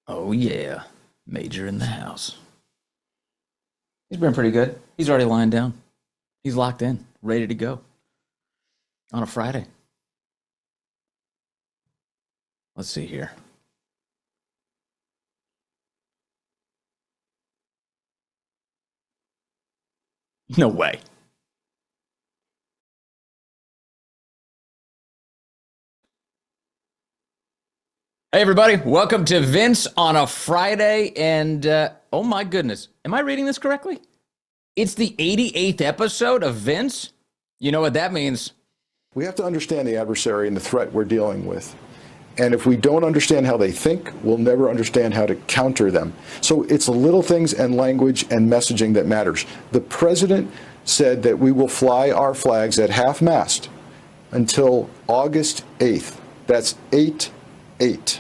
Oh, yeah. Major in the house. He's been pretty good. He's already lying down. He's locked in, ready to go on a Friday. Let's see here. No way. Hey, everybody. Welcome to Vince on a Friday. And oh, my goodness. Am I reading this correctly? It's the 88th episode of Vince. You know what that means? We have to understand the adversary and the threat we're dealing with. And if we don't understand how they think, we'll never understand how to counter them. So it's little things and language and messaging that matters. The president said that we will fly our flags at half-mast until August 8th. That's 8-8.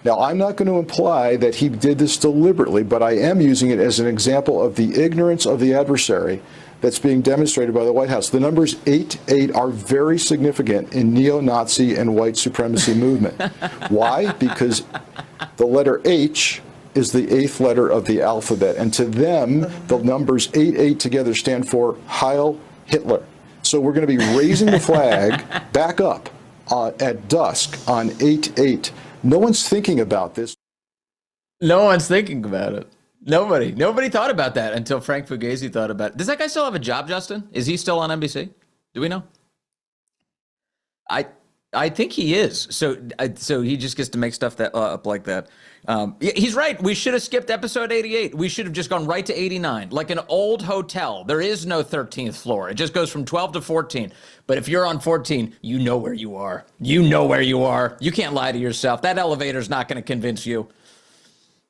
Now, I'm not going to imply that he did this deliberately, but I am using it as an example of the ignorance of the adversary that's being demonstrated by the White House. The numbers 8-8 are very significant in neo-Nazi and white supremacy movement. Why? Because the letter H is the eighth letter of the alphabet, and to them, the numbers 8-8 together stand for Heil Hitler. So we're going to be raising the flag back up at dusk on 8-8. No one's thinking about this. No one's thinking about it. Nobody thought about that until Frank Fugazi thought about it. Does that guy still have a job, Justin? Is he still on NBC? Do we know? I think he is. So he just gets to make stuff that up like that. He's right. We should have skipped episode 88. We should have just gone right to 89, like an old hotel. There is no 13th floor. It just goes from 12 to 14. But if you're on 14, you know where you are. You know where you are. You can't lie to yourself. That elevator's not going to convince you.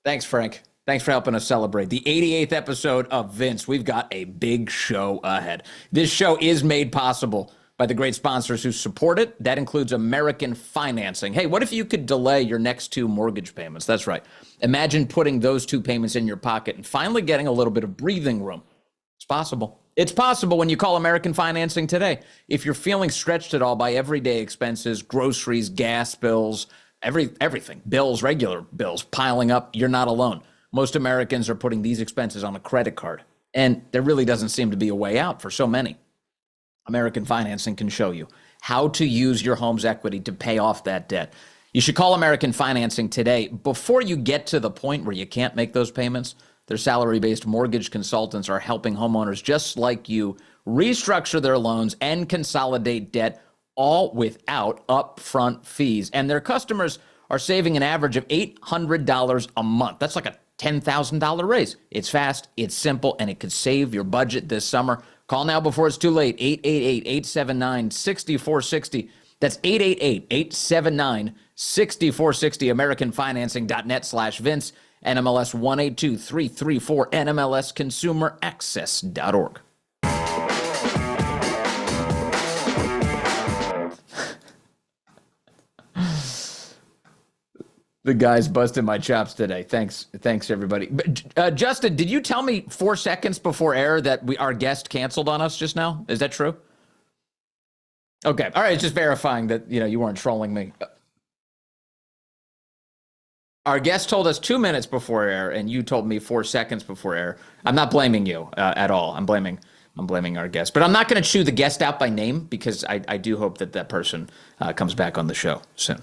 Thanks, Frank. Thanks for helping us celebrate the 88th episode of Vince. We've got a big show ahead. This show is made possible by the great sponsors who support it. That includes American Financing. Hey, what if you could delay your next two mortgage payments? That's right. Imagine putting those two payments in your pocket and finally getting a little bit of breathing room. It's possible. It's possible when you call American Financing today. If you're feeling stretched at all by everyday expenses, groceries, gas bills, everything, bills, regular bills piling up, you're not alone. Most Americans are putting these expenses on a credit card, and there really doesn't seem to be a way out for so many. American Financing can show you how to use your home's equity to pay off that debt. You should call American Financing today before you get to the point where you can't make those payments. Their salary-based mortgage consultants are helping homeowners just like you restructure their loans and consolidate debt, all without upfront fees. And their customers are saving an average of $800 a month. That's like a $10,000 raise. It's fast, it's simple, and it could save your budget this summer. Call now before it's too late. 888-879-6460. That's 888-879-6460. AmericanFinancing.net/Vince. NMLS 182334. NMLSConsumerAccess.org. The guy's busting my chops today. Thanks, everybody. But, Justin, did you tell me 4 seconds before air that our guest canceled on us just now? Is that true? Okay, all right. It's just verifying that you weren't trolling me. Our guest told us 2 minutes before air, and you told me 4 seconds before air. I'm not blaming you at all. I'm blaming our guest, but I'm not going to chew the guest out by name because I do hope that person comes back on the show soon.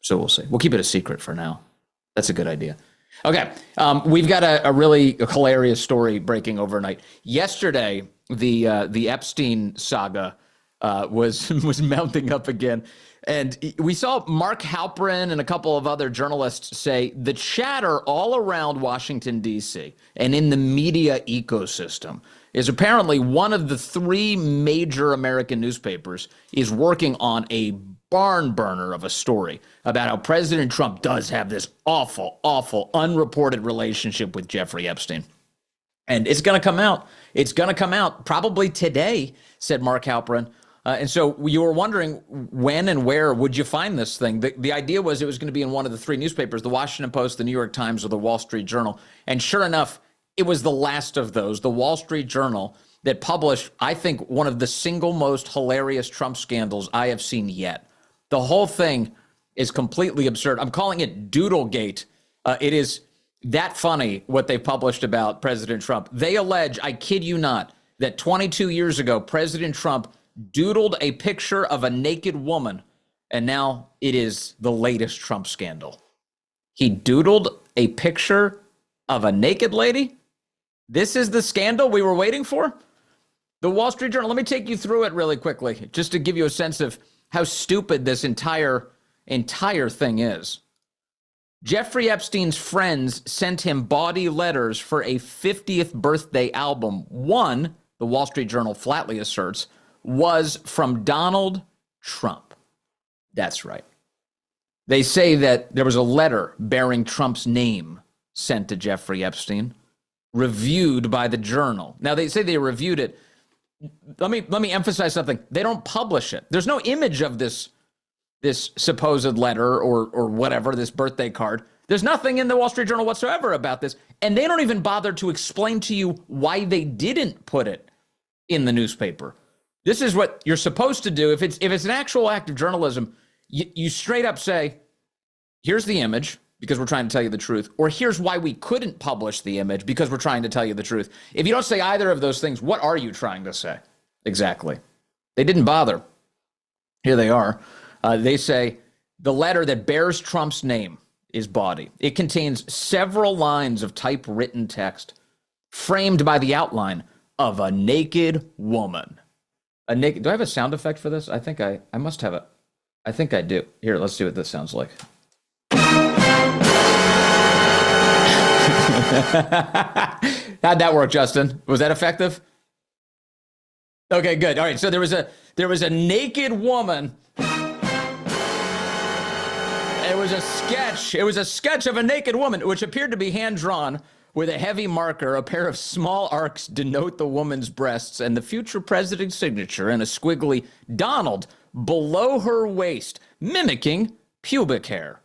So we'll see. We'll keep it a secret for now. That's a good idea. Okay, we've got a really hilarious story breaking overnight. Yesterday, the Epstein saga was mounting up again, and we saw Mark Halperin and a couple of other journalists say the chatter all around Washington, D.C. and in the media ecosystem is apparently one of the three major American newspapers is working on a barn burner of a story about how President Trump does have this awful, awful, unreported relationship with Jeffrey Epstein. And it's going to come out. It's going to come out probably today, said Mark Halperin. And so you were wondering when and where would you find this thing? The idea was it was going to be in one of the three newspapers, the Washington Post, the New York Times, or the Wall Street Journal. And sure enough, it was the last of those, the Wall Street Journal, that published, I think, one of the single most hilarious Trump scandals I have seen yet. The whole thing is completely absurd. I'm calling it Doodlegate It is that funny what they published about President Trump. They allege, I kid you not, that 22 years ago, President Trump doodled a picture of a naked woman, and now it is the latest Trump scandal. He doodled a picture of a naked lady? This is the scandal we were waiting for? The Wall Street Journal, let me take you through it really quickly, just to give you a sense of how stupid this entire thing is. Jeffrey Epstein's friends sent him bawdy letters for a 50th birthday album. One, the Wall Street Journal flatly asserts, was from Donald Trump. That's right. They say that there was a letter bearing Trump's name sent to Jeffrey Epstein, reviewed by the Journal. Now, they say they reviewed it. Let me emphasize something. They don't publish it. There's no image of this supposed letter or whatever, this birthday card. There's nothing in the Wall Street Journal whatsoever about this. And they don't even bother to explain to you why they didn't put it in the newspaper. This is what you're supposed to do. If it's an actual act of journalism, you straight up say, here's the image because we're trying to tell you the truth, or here's why we couldn't publish the image because we're trying to tell you the truth. If you don't say either of those things, what are you trying to say? Exactly. They didn't bother. Here they are. They say the letter that bears Trump's name is bawdy. It contains several lines of typewritten text framed by the outline of a naked woman. Do I have a sound effect for this? I think I must have it. I think I do. Here, let's see what this sounds like. How'd that work, Justin? Was that effective? Okay, good. All right. So there was a naked woman. It was a sketch. It was a sketch of a naked woman, which appeared to be hand-drawn with a heavy marker. A pair of small arcs denote the woman's breasts and the future president's signature, and a squiggly Donald below her waist, mimicking pubic hair.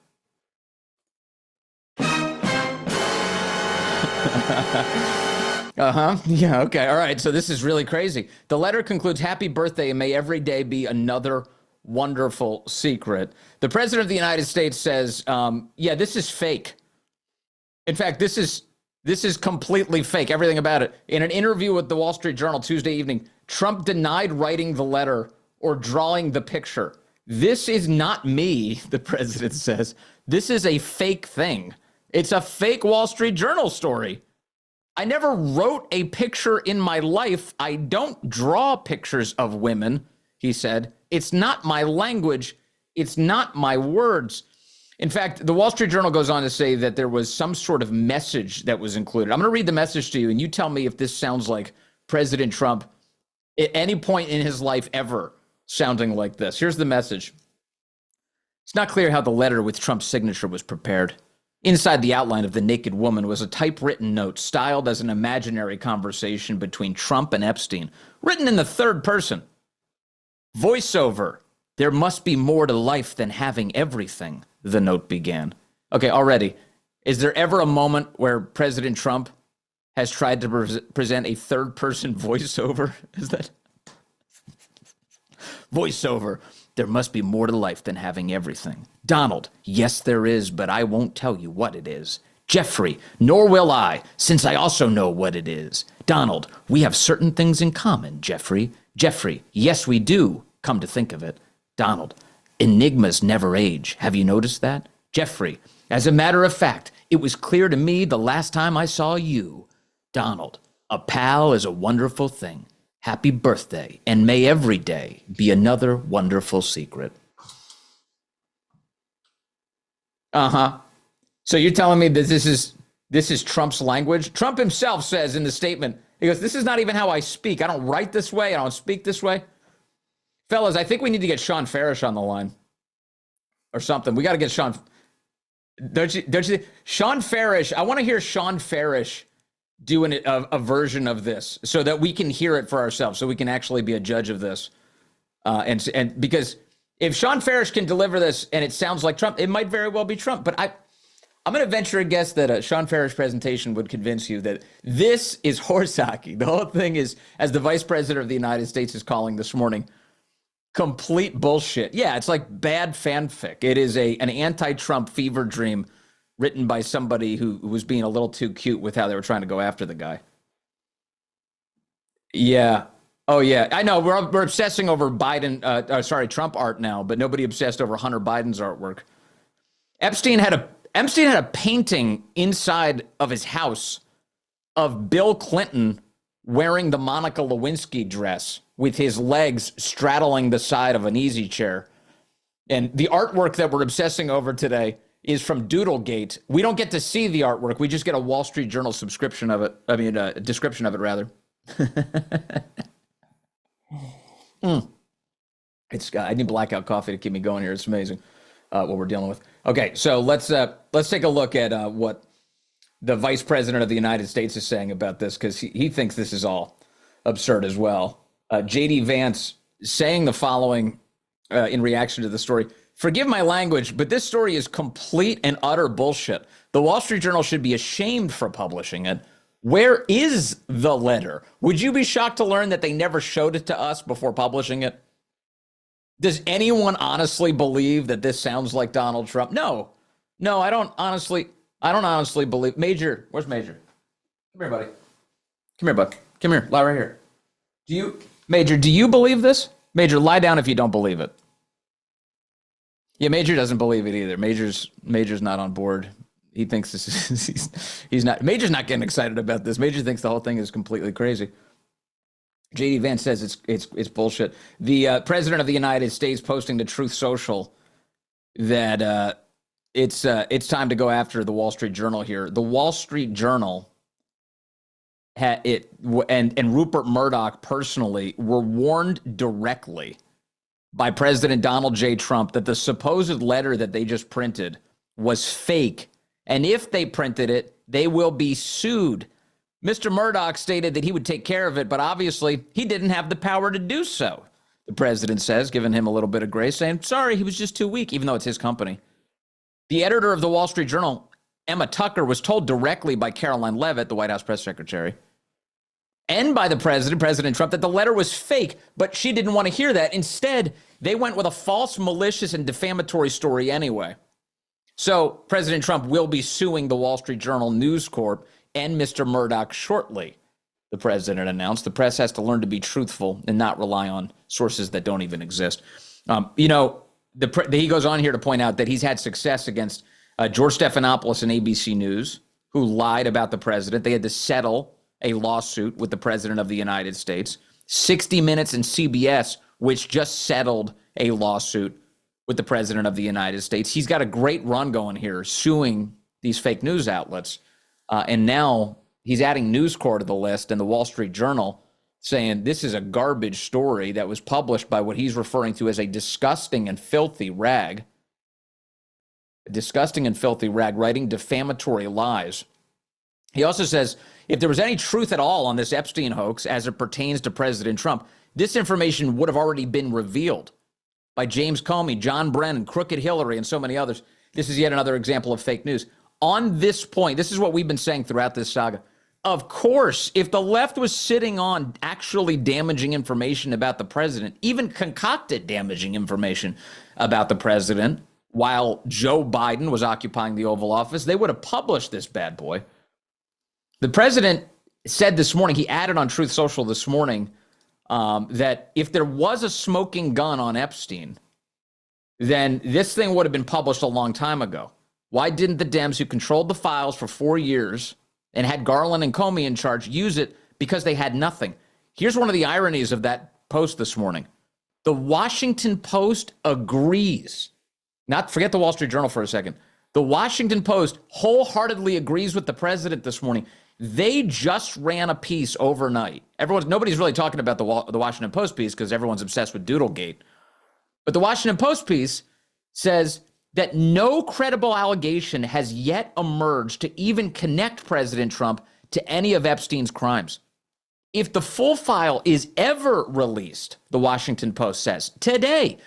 Yeah, okay. All right. So this is really crazy. The letter concludes, happy birthday, and may every day be another wonderful secret. The president of the United States says, yeah, this is fake. In fact, this is completely fake, everything about it. In an interview with the Wall Street Journal Tuesday evening, Trump denied writing the letter or drawing the picture. This is not me, the president says. This is a fake thing. It's a fake Wall Street Journal story. I never wrote a picture in my life. I don't draw pictures of women, he said. It's not my language. It's not my words. In fact, the Wall Street Journal goes on to say that there was some sort of message that was included. I'm going to read the message to you, and you tell me if this sounds like President Trump at any point in his life ever sounding like this. Here's the message. It's not clear how the letter with Trump's signature was prepared. Inside the outline of the naked woman was a typewritten note styled as an imaginary conversation between Trump and Epstein, written in the third person. Voiceover. There must be more to life than having everything, the note began. Okay, already, is there ever a moment where President Trump has tried to present a third-person voiceover? Is that? Voiceover. There must be more to life than having everything. Donald, yes, there is, but I won't tell you what it is. Jeffrey, nor will I, since I also know what it is. Donald, we have certain things in common, Jeffrey. Jeffrey, yes, we do, come to think of it. Donald, enigmas never age. Have you noticed that? Jeffrey, as a matter of fact, it was clear to me the last time I saw you. Donald, a pal is a wonderful thing. Happy birthday, and may every day be another wonderful secret. So you're telling me that this is Trump's language? Trump himself says in the statement, he goes, this is not even how I speak. I don't write this way. I don't speak this way. Fellas, I think we need to get Sean Farish on the line or something. We got to get Sean. Don't you? Sean Farish. I want to hear Sean Farish doing a version of this so that we can hear it for ourselves, so we can actually be a judge of this. And because if Sean Farish can deliver this and it sounds like Trump, it might very well be Trump. But I'm going to venture a guess that a Sean Farish presentation would convince you that this is horse hockey. The whole thing is, as the vice president of the United States is calling this morning, complete bullshit. Yeah, it's like bad fanfic. It is an anti-Trump fever dream written by somebody who was being a little too cute with how they were trying to go after the guy. Yeah. Oh yeah, I know. We're obsessing over Trump art now, but nobody obsessed over Hunter Biden's artwork. Epstein had a painting inside of his house of Bill Clinton wearing the Monica Lewinsky dress with his legs straddling the side of an easy chair. And the artwork that we're obsessing over today is from Doodlegate. We don't get to see the artwork. We just get a Wall Street Journal subscription of it. I mean, a description of it, rather. I need blackout coffee to keep me going here. It's amazing what we're dealing with. Okay, so let's take a look at what the Vice President of the United States is saying about this, because he thinks this is all absurd as well. J.D. Vance saying the following in reaction to the story: "Forgive my language, but this story is complete and utter bullshit. The Wall Street Journal should be ashamed for publishing it. Where is the letter? Would you be shocked to learn that they never showed it to us before publishing it?" Does anyone honestly believe that this sounds like Donald Trump? No, I don't honestly believe. Major, where's Major? Come here, buddy. Come here, bud. Come here, lie right here. Major, do you believe this? Major, lie down if you don't believe it. Yeah, Major doesn't believe it either. Major's not on board. He thinks this is he's not. Major's not getting excited about this. Major thinks the whole thing is completely crazy. J.D. Vance says it's bullshit. The President of the United States posting to Truth Social that it's time to go after the Wall Street Journal here. The Wall Street Journal and Rupert Murdoch personally were warned directly by President Donald J. Trump that the supposed letter that they just printed was fake, and if they printed it, they will be sued. Mr. Murdoch stated that he would take care of it, but obviously he didn't have the power to do so. The president says, giving him a little bit of grace, saying, sorry, he was just too weak, even though it's his company. The editor of the Wall Street Journal, Emma Tucker, was told directly by Caroline Leavitt, the White House press secretary, and by the President Trump, that the letter was fake, but she didn't want to hear that. Instead, they went with a false, malicious, and defamatory story anyway. So President Trump will be suing the Wall Street Journal, News Corp, and Mr. Murdoch shortly, the president announced. The press has to learn to be truthful and not rely on sources that don't even exist. He goes on here to point out that he's had success against George Stephanopoulos and ABC News, who lied about the president. They had to settle a lawsuit with the president of the United States. 60 Minutes and CBS, which just settled a lawsuit with the president of the United States. He's got a great run going here, suing these fake news outlets. And now he's adding News Corp to the list, and the Wall Street Journal saying this is a garbage story that was published by what he's referring to as a disgusting and filthy rag. A disgusting and filthy rag, writing defamatory lies. He also says if there was any truth at all on this Epstein hoax as it pertains to President Trump, this information would have already been revealed by James Comey, John Brennan, Crooked Hillary, and so many others. This is yet another example of fake news. On this point, this is what we've been saying throughout this saga. Of course, if the left was sitting on actually damaging information about the president, even concocted damaging information about the president, while Joe Biden was occupying the Oval Office, they would have published this bad boy. The president said this morning, he added on Truth Social this morning, that if there was a smoking gun on Epstein, then this thing would have been published a long time ago. Why didn't the Dems, who controlled the files for 4 years and had Garland and Comey in charge, use it? Because they had nothing. Here's one of the ironies of that post this morning. The Washington Post agrees. Forget the Wall Street Journal for a second. The Washington Post wholeheartedly agrees with the president this morning. They just ran a piece overnight. Nobody's really talking about the Washington Post piece because everyone's obsessed with Doodlegate. But the Washington Post piece says that no credible allegation has yet emerged to even connect President Trump to any of Epstein's crimes. If the full file is ever released, the Washington Post says today,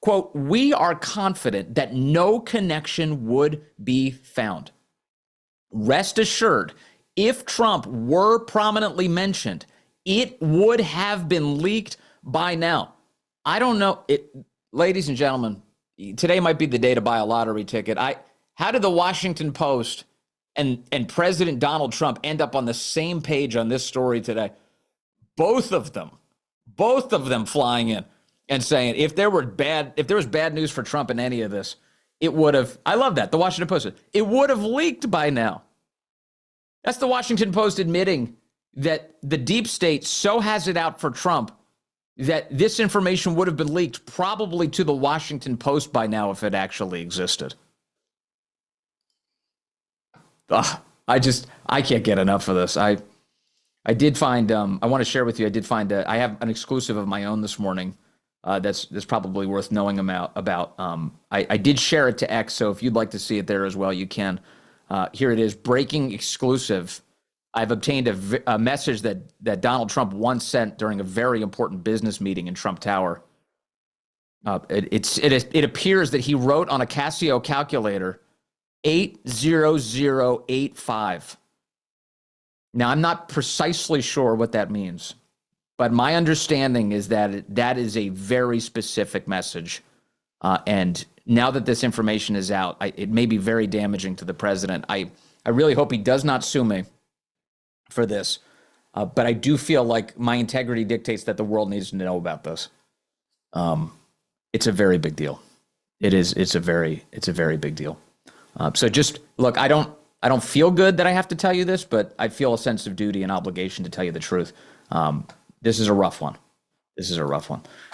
quote, we are confident that no connection would be found. Rest assured, if Trump were prominently mentioned, it would have been leaked by now. I don't know. Ladies and gentlemen, today might be the day to buy a lottery ticket. How did the Washington Post and President Donald Trump end up on the same page on this story today? Both of them flying in and saying if there was bad news for Trump in any of this, it would have. I love that. The Washington Post, it would have leaked by now. That's the Washington Post admitting that the deep state so has it out for Trump that this information would have been leaked probably to the Washington Post by now if it actually existed. Ugh, I can't get enough of this. I did find, I want to share with you, I have an exclusive of my own this morning that's probably worth knowing about. I did share it to X, so if you'd like to see it there as well, you can. Here it is, breaking exclusive. I've obtained a message that Donald Trump once sent during a very important business meeting in Trump Tower. It appears that he wrote on a Casio calculator 80085. Now, I'm not precisely sure what that means, but my understanding is that that is a very specific message. And now that this information is out, it may be very damaging to the president. I really hope he does not sue me for this, but I do feel like my integrity dictates that the world needs to know about this. It's a very big deal. It's a very big deal. So just look, I don't feel good that I have to tell you this, but I feel a sense of duty and obligation to tell you the truth. This is a rough one.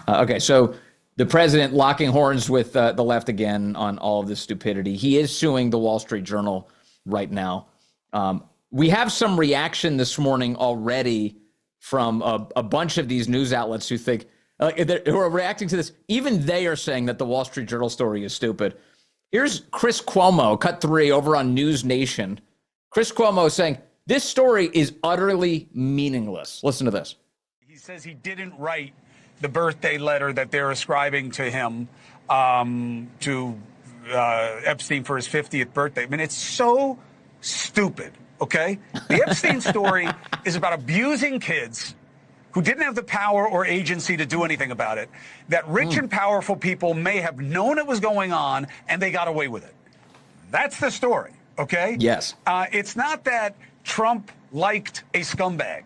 Okay, so the president locking horns with the left again on all of this stupidity. He is suing the Wall Street Journal right now. We have some reaction this morning already from a bunch of these news outlets who think who are reacting to this. Even they are saying that the Wall Street Journal story is stupid. Here's Chris Cuomo, cut 3 over on News Nation. Chris Cuomo saying this story is utterly meaningless. Listen to this. He says he didn't write the birthday letter that they're ascribing to him, to Epstein for his 50th birthday. I mean, it's so stupid, okay? The Epstein story is about abusing kids who didn't have the power or agency to do anything about it, that rich and powerful people may have known it was going on and they got away with it. That's the story, okay? Yes. It's not that Trump liked a scumbag,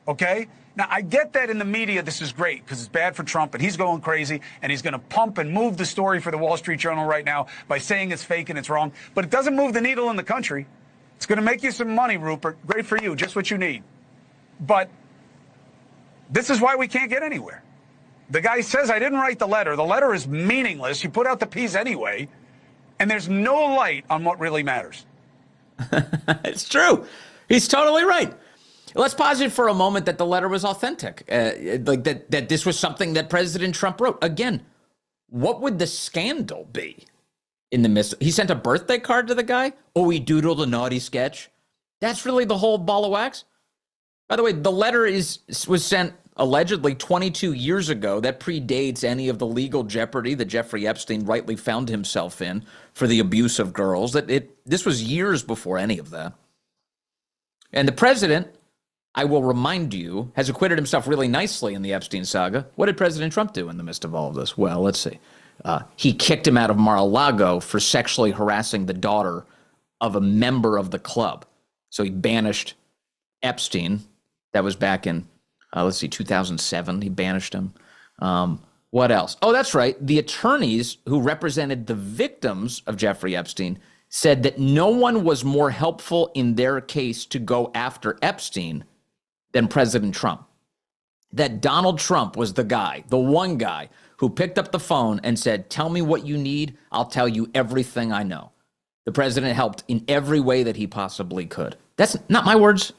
okay? Now, I get that in the media this is great because it's bad for Trump and he's going crazy and he's going to pump and move the story for the Wall Street Journal right now by saying it's fake and it's wrong. But it doesn't move the needle in the country. It's going to make you some money, Rupert. Great for you, just what you need. But this is why we can't get anywhere. The guy says, I didn't write the letter. The letter is meaningless. You put out the piece anyway, and there's no light on what really matters. It's true. He's totally right. Let's posit for a moment that the letter was authentic, like that this was something that President Trump wrote. Again, what would the scandal be in the midst? He sent a birthday card to the guy? Oh, he doodled a naughty sketch? That's really the whole ball of wax? By the way, the letter was sent allegedly 22 years ago. That predates any of the legal jeopardy that Jeffrey Epstein rightly found himself in for the abuse of girls. This was years before any of that. And the president, I will remind you, has acquitted himself really nicely in the Epstein saga. What did President Trump do in the midst of all of this? Well, let's see. He kicked him out of Mar-a-Lago for sexually harassing the daughter of a member of the club. So he banished Epstein. That was back in, 2007. He banished him. What else? Oh, that's right. The attorneys who represented the victims of Jeffrey Epstein said that no one was more helpful in their case to go after Epstein than President Trump. That Donald Trump was the one guy who picked up the phone and said, tell me what you need. I'll tell you everything I know. The president helped in every way that he possibly could. That's not my words.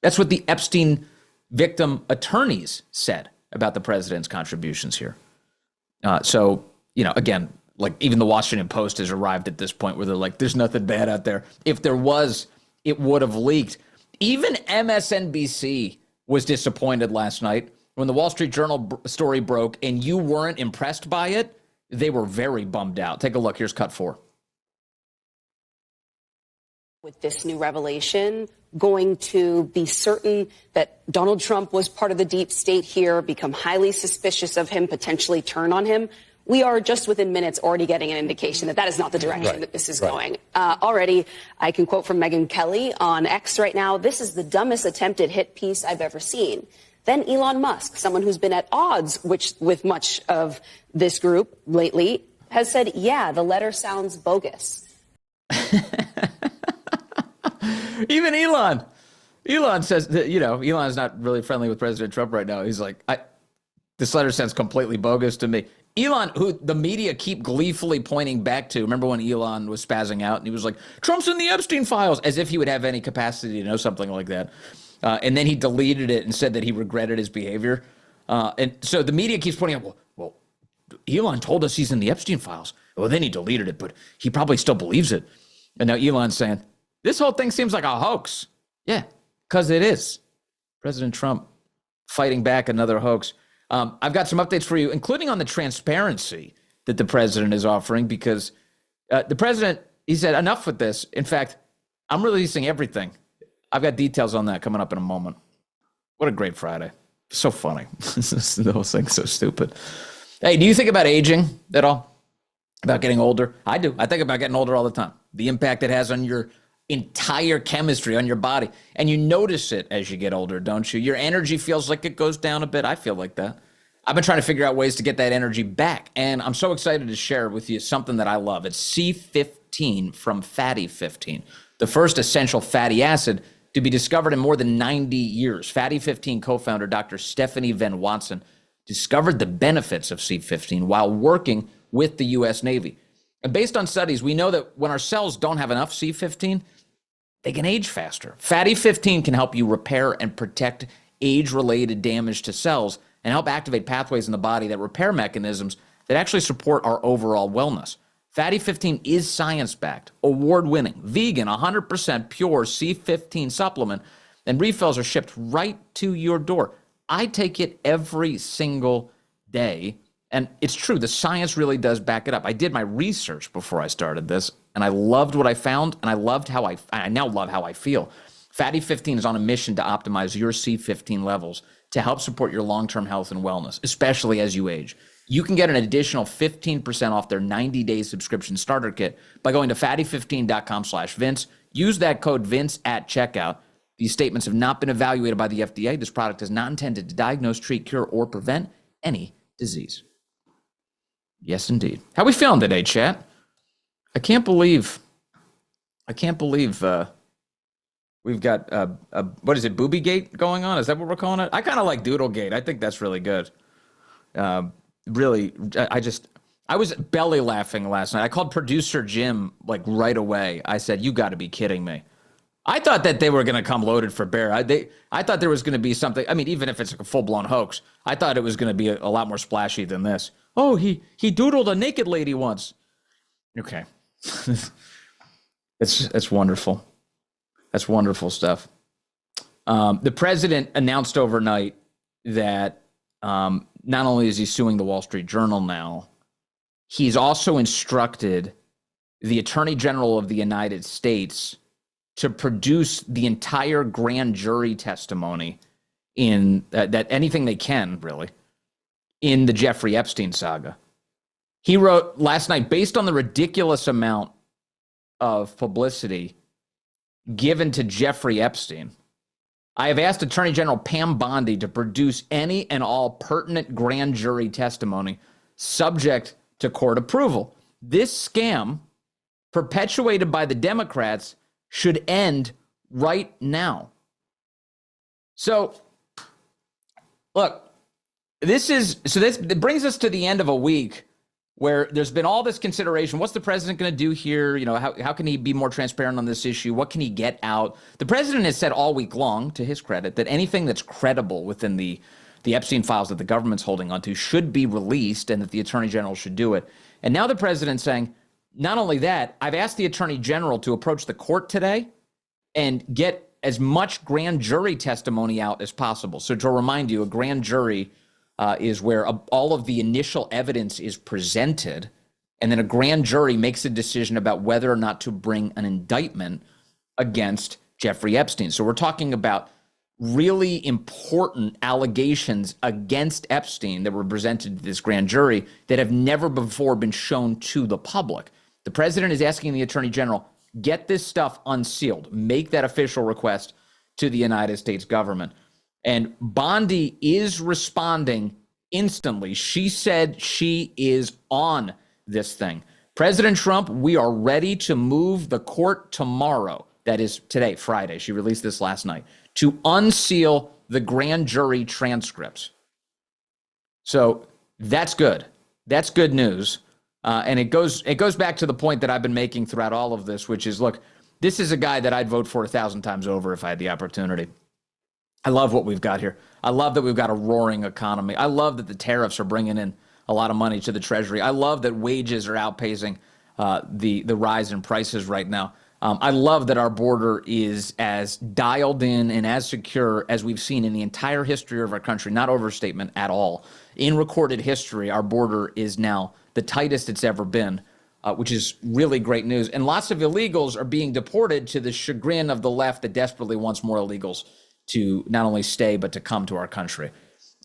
That's what the Epstein victim attorneys said about the president's contributions here. So, again, like even the Washington Post has arrived at this point where they're like, there's nothing bad out there. If there was, it would have leaked. Even MSNBC was disappointed last night when the Wall Street Journal story broke and you weren't impressed by it. They were very bummed out. Take a look. Here's cut 4. With this new revelation, going to be certain that Donald Trump was part of the deep state here, become highly suspicious of him, potentially turn on him. we are just within minutes already getting an indication that that is not the direction that this is going. Already, I can quote from Megyn Kelly on X right now, "This is the dumbest attempted hit piece I've ever seen." Then Elon Musk, someone who's been at odds with much of this group lately, has said, yeah, the letter sounds bogus. Even Elon says that, Elon's not really friendly with President Trump right now. He's like, this letter sounds completely bogus to me. Elon, who the media keep gleefully pointing back to, remember when Elon was spazzing out and he was like, Trump's in the Epstein files, as if he would have any capacity to know something like that. And then he deleted it and said that he regretted his behavior. And so the media keeps pointing out, well, Elon told us he's in the Epstein files. Well, then he deleted it, but he probably still believes it. And now Elon's saying, this whole thing seems like a hoax. Yeah, because it is. President Trump fighting back another hoax. I've got some updates for you, including on the transparency that the president is offering, because the president, he said, enough with this. In fact, I'm releasing everything. I've got details on that coming up in a moment. What a great Friday. So funny. The whole thing's so stupid. Hey, do you think about aging at all? About getting older? I do. I think about getting older all the time. The impact it has on your entire chemistry, on your body. And you notice it as you get older, don't you? Your energy feels like it goes down a bit. I feel like that. I've been trying to figure out ways to get that energy back. And I'm so excited to share with you something that I love. It's C15 from Fatty 15, the first essential fatty acid to be discovered in more than 90 years. Fatty 15 co-founder Dr. Stephanie Van Watson discovered the benefits of C15 while working with the U.S. Navy. And based on studies, we know that when our cells don't have enough C15, they can age faster. Fatty 15 can help you repair and protect age-related damage to cells and help activate pathways in the body that repair mechanisms that actually support our overall wellness. Fatty 15 is science-backed, award-winning, vegan, 100% pure C15 supplement, and refills are shipped right to your door. I take it every single day, and it's true. The science really does back it up. I did my research before I started this, and I loved what I found, and I now love how I feel. Fatty 15 is on a mission to optimize your C15 levels to help support your long-term health and wellness, especially as you age. You can get an additional 15% off their 90-day subscription starter kit by going to fatty15.com/Vince. Use that code Vince at checkout. These statements have not been evaluated by the FDA. This product is not intended to diagnose, treat, cure, or prevent any disease. Yes, indeed. How we feeling today, chat? I can't believe we've got what is it, Boobygate going on? Is that what we're calling it? I kind of like Doodlegate. I think that's really good. Really, I was belly laughing last night. I called producer Jim like right away. I said, you got to be kidding me. I thought that they were going to come loaded for bear. I thought there was going to be something. I mean, even if it's like a full-blown hoax, I thought it was going to be a lot more splashy than this. Oh, he doodled a naked lady once. Okay. It's wonderful. That's wonderful stuff. The president announced overnight that not only is he suing the Wall Street Journal now, he's also instructed the Attorney General of the United States to produce the entire grand jury testimony in that anything they can, really, in the Jeffrey Epstein saga. He wrote last night, based on the ridiculous amount of publicity given to Jeffrey Epstein, I have asked Attorney General Pam Bondi to produce any and all pertinent grand jury testimony subject to court approval. This scam, perpetuated by the Democrats, should end right now. So, look, this brings us to the end of a week where there's been all this consideration. What's the president going to do here? You know, how can he be more transparent on this issue? What can he get out? The president has said all week long, to his credit, that anything that's credible within the Epstein files that the government's holding onto should be released and that the attorney general should do it. And now the president's saying, not only that, I've asked the attorney general to approach the court today and get as much grand jury testimony out as possible. So to remind you, a grand jury is where all of the initial evidence is presented, and then a grand jury makes a decision about whether or not to bring an indictment against Jeffrey Epstein. So we're talking about really important allegations against Epstein that were presented to this grand jury that have never before been shown to the public. The president is asking the attorney general, get this stuff unsealed, make that official request to the United States government. And Bondi is responding instantly. She said she is on this thing. President Trump, we are ready to move the court tomorrow. That is today, Friday. She released this last night, to unseal the grand jury transcripts. So that's good. That's good news. And it goes back to the point that I've been making throughout all of this, which is, look, this is a guy that I'd vote for 1,000 times over if I had the opportunity. I love what we've got here. I love that we've got a roaring economy. I love that the tariffs are bringing in a lot of money to the Treasury. I love that wages are outpacing the rise in prices right now. I love that our border is as dialed in and as secure as we've seen in the entire history of our country. Not overstatement at all. In recorded history, our border is now the tightest it's ever been, which is really great news. And lots of illegals are being deported, to the chagrin of the left that desperately wants more illegals to not only stay, but to come to our country.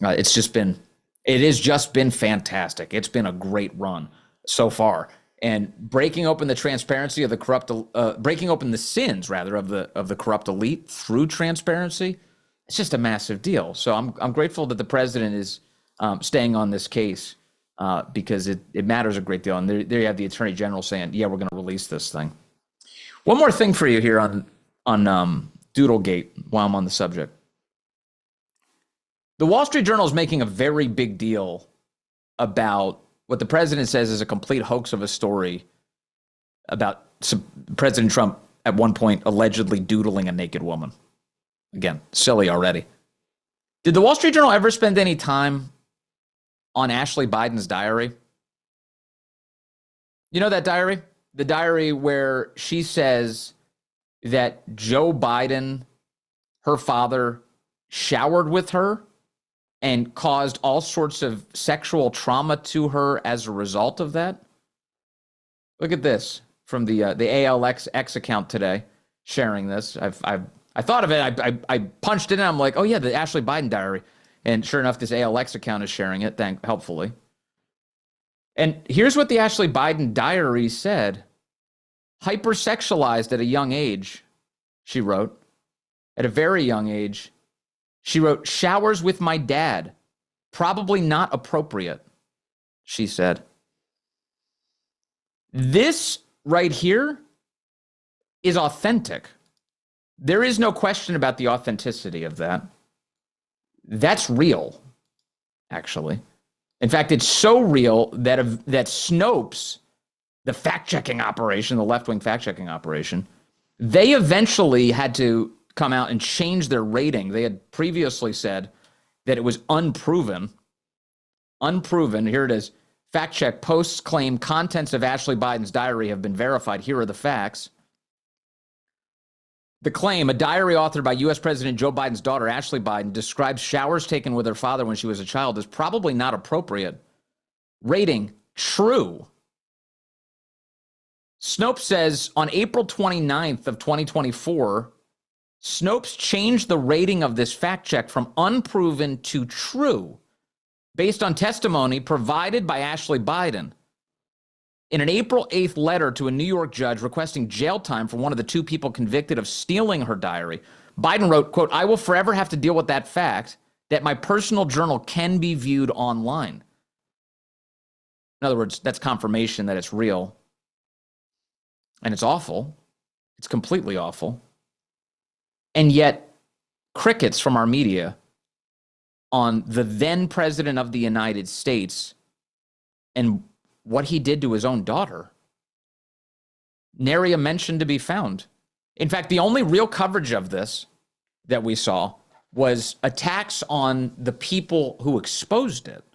It has just been fantastic. It's been a great run so far. And breaking open the transparency of the corrupt, breaking open the sins rather of the corrupt elite through transparency, it's just a massive deal. So I'm grateful that the president is staying on this case because it matters a great deal. And there you have the attorney general saying, yeah, we're going to release this thing. One more thing for you here on Doodlegate while I'm on the subject. The Wall Street Journal is making a very big deal about what the president says is a complete hoax of a story about President Trump at one point allegedly doodling a naked woman. Again, silly already. Did the Wall Street Journal ever spend any time on Ashley Biden's diary? You know that diary? The diary where she says that Joe Biden, her father, showered with her and caused all sorts of sexual trauma to her as a result of that. Look at this from the ALX account today, sharing this. I thought of it. I punched it in. I'm like, oh yeah, the Ashley Biden diary, and sure enough, this ALX account is sharing it. Helpfully. And here's what the Ashley Biden diary said: hypersexualized at a young age, she wrote. At a very young age. She wrote, showers with my dad, probably not appropriate, she said. This right here is authentic. There is no question about the authenticity of that. That's real, actually. In fact, it's so real that Snopes, the fact-checking operation, the left-wing fact-checking operation, they eventually had to come out and change their rating. They had previously said that it was unproven. Unproven. Here it is. Fact check. Posts claim contents of Ashley Biden's diary have been verified. Here are the facts. The claim, a diary authored by U.S. President Joe Biden's daughter, Ashley Biden, describes showers taken with her father when she was a child, is probably not appropriate. Rating, true. Snopes says on April 29th of 2024, Snopes changed the rating of this fact check from unproven to true based on testimony provided by Ashley Biden. In an April 8th letter to a New York judge requesting jail time for one of the two people convicted of stealing her diary, Biden wrote, quote, I will forever have to deal with that fact that my personal journal can be viewed online. In other words, that's confirmation that it's real. And it's awful. It's completely awful. And yet, crickets from our media on the then president of the United States and what he did to his own daughter. Nary a mention to be found. In fact, the only real coverage of this that we saw was attacks on the people who exposed it,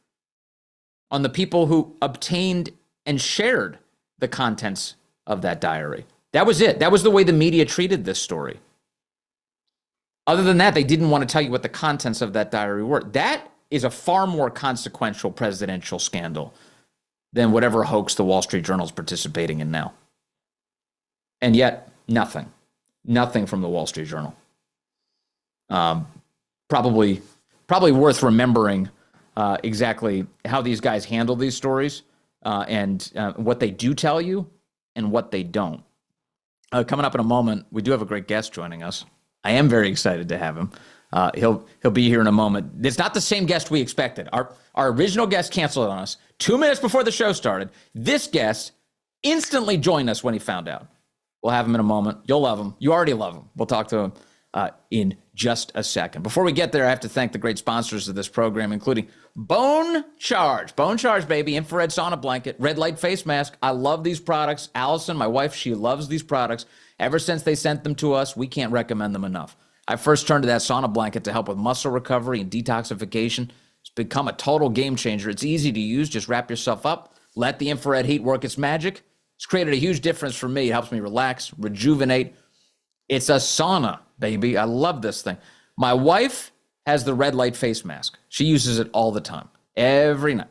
on the people who obtained and shared the contents of that diary. That was it. That was the way the media treated this story. Other than that, they didn't want to tell you what the contents of that diary were. That is a far more consequential presidential scandal than whatever hoax the Wall Street Journal is participating in now. And yet, nothing from the Wall Street Journal. probably worth remembering exactly how these guys handle these stories and what they do tell you and what they don't. Coming up in a moment, we do have a great guest joining us. I am very excited to have him. He'll be here in a moment. It's not the same guest we expected. Our original guest canceled on us 2 minutes before the show started. This guest instantly joined us when he found out. We'll have him in a moment. You'll love him. You already love him. We'll talk to him in just a second. Before we get there, I have to thank the great sponsors of this program, including Bone Charge. Bone Charge, baby. Infrared sauna blanket, red light face mask. I love these products. Allison, my wife, she loves these products. Ever since they sent them to us, we can't recommend them enough. I first turned to that sauna blanket to help with muscle recovery and detoxification. It's become a total game changer. It's easy to use. Just wrap yourself up. Let the infrared heat work its magic. It's created a huge difference for me. It helps me relax, rejuvenate. It's a sauna, baby. I love this thing. My wife has the red light face mask. She uses it all the time, every night.